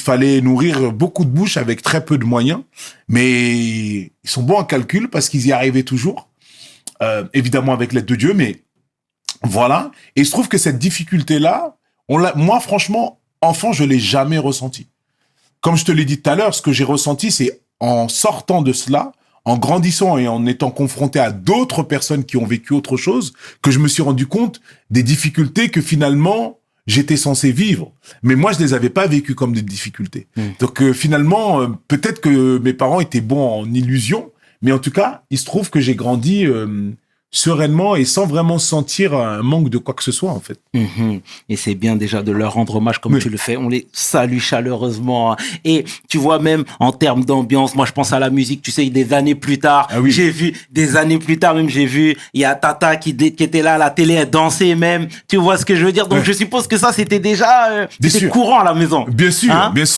fallait nourrir beaucoup de bouches avec très peu de moyens. Mais ils sont bons en calcul parce qu'ils y arrivaient toujours. Évidemment avec l'aide de Dieu, mais voilà. Et il se trouve que cette difficulté-là, moi, franchement, enfant, je l'ai jamais ressenti. Comme je te l'ai dit tout à l'heure, ce que j'ai ressenti, c'est en sortant de cela, en grandissant et en étant confronté à d'autres personnes qui ont vécu autre chose, que je me suis rendu compte des difficultés que finalement, j'étais censé vivre. Mais moi, je les avais pas vécues comme des difficultés. Donc finalement, peut-être que mes parents étaient bons en illusion, mais en tout cas, il se trouve que j'ai grandi sereinement et sans vraiment sentir un manque de quoi que ce soit, en fait. Et c'est bien déjà de leur rendre hommage comme tu le fais. On les salue chaleureusement. Et tu vois, même en termes d'ambiance, moi je pense à la musique, tu sais, des années plus tard, j'ai vu, il y a Tata qui était là à la télé, elle dansait même. Tu vois ce que je veux dire? Donc je suppose que ça, c'était déjà c'était courant à la maison. Bien sûr, bien sûr.